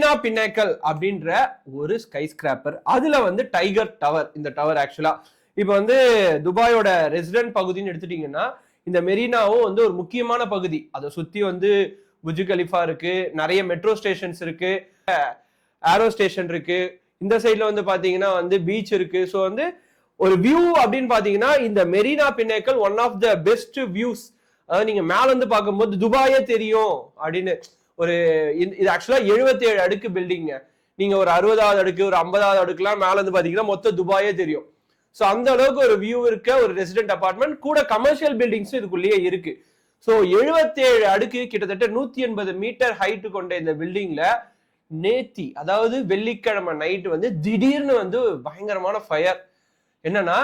மெரினா பின்னேக்கல் அப்படின்ற ஒரு sky scraper, அதுல வந்து டைகர் டவர். இந்த டவர் ஆக்சுவலா இப்ப வந்து துபாயோட ரெசிடென்ட் பகுதின்னு எடுத்துட்டீங்கன்னா இந்த மெரினாவும் வந்து ஒரு முக்கியமான பகுதி. அதை சுத்தி வந்து புஜ் கலிஃபா இருக்கு, நிறைய மெட்ரோ ஸ்டேஷன்ஸ் இருக்கு, ஏரோ ஸ்டேஷன் இருக்கு, இந்த சைட்ல வந்து பாத்தீங்கன்னா வந்து பீச் இருக்கு. ஸோ வந்து ஒரு வியூ அப்படின்னு பாத்தீங்கன்னா இந்த Marina pinnacle one of the best views. அதாவது நீங்க மேல இருந்து பார்க்கும்போது துபாயே தெரியும் அப்படின்னு. ஒரு இது ஆக்சுவலா 77 அடுக்கு பில்டிங். நீங்க ஒரு 60வது அடுக்கு ஒரு 50வது அடுக்குலாம் மேல இருந்து பாத்தீங்கன்னா மொத்த துபாயே தெரியும். ஸோ அந்த அளவுக்கு ஒரு வியூ இருக்க ஒரு ரெசிடென்ட் அபார்ட்மெண்ட், கூட கமர்ஷியல் பில்டிங்ஸ் இதுக்குள்ளேயே இருக்கு. ஸோ 77 அடுக்கு, கிட்டத்தட்ட 180 மீட்டர் ஹைட் கொண்ட இந்த பில்டிங்ல நேத்தி, அதாவது வெள்ளிக்கிழமை நைட் வந்து திடீர்னு வந்து பயங்கரமான ஃபயர். என்னன்னா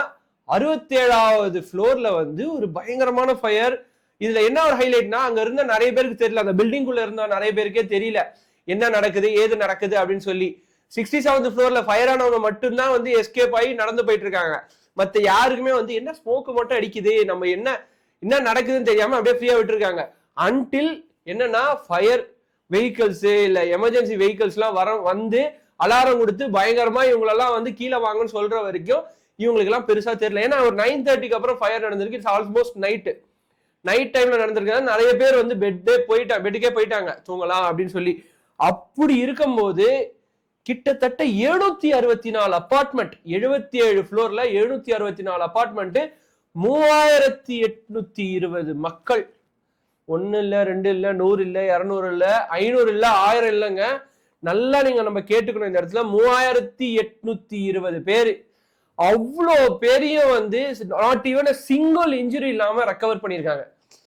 67வது ஃப்ளோர்ல வந்து ஒரு பயங்கரமான ஃபயர். இதுல என்ன ஒரு ஹைலைட்னா, அங்க இருந்த நிறைய பேருக்கு தெரியல, அந்த பில்டிங்குள்ள இருந்த நிறைய பேருக்கே தெரியல என்ன நடக்குது ஏது நடக்குது அப்படின்னு சொல்லி. 67th ஃப்ளோர்ல ஃபயர் ஆனவங்க மட்டும்தான் வந்து எஸ்கேப் ஆகி நடந்து போயிட்டு இருக்காங்க. மத்த யாருக்குமே வந்து என்ன ஸ்மோக் மட்டும் அடிக்குது, நம்ம என்ன நடக்குதுன்னு தெரியாம அப்படியே ஃப்ரீயா விட்டுருக்காங்க. அன்டில் என்னன்னா ஃபயர் வெஹிக்கிள்ஸ் இல்ல எமர்ஜென்சி வெஹிக்கிள்ஸ் எல்லாம் வந்து அலாரம் கொடுத்து பயங்கரமா இவங்களெல்லாம் வந்து கீழே வாங்கன்னு சொல்ற வரைக்கும் இவங்களுக்கு எல்லாம் பெருசா தெரியல. ஏன்னா ஒரு 9:30க்கு அப்புறம் ஃபயர் நடந்திருக்கு. இட்ஸ் ஆல்மோஸ்ட் நைட் டைம்ல நடந்திருக்காங்க. நிறைய பேர் வந்து பெட்டுக்கே போயிட்டாங்க தூங்கலாம் அப்படின்னு சொல்லி. அப்படி இருக்கும்போது கிட்டத்தட்ட 764 அபார்ட்மெண்ட், 77 ஃப்ளோர்ல 764 அபார்ட்மெண்ட், 3820 மக்கள். 1 இல்ல 2 இல்ல 100 இல்ல 200 இல்ல 500 இல்ல 1000 இல்லைங்க. நல்லா நீங்க நம்ம கேட்டுக்கணும் இந்த இடத்துல, 3820 பேரு. அவ்வளோ பெரிய வந்து நாட் ஈவன் சிங்கிள் இன்ஜுரி இல்லாம ரெக்கவர் பண்ணியிருக்காங்க.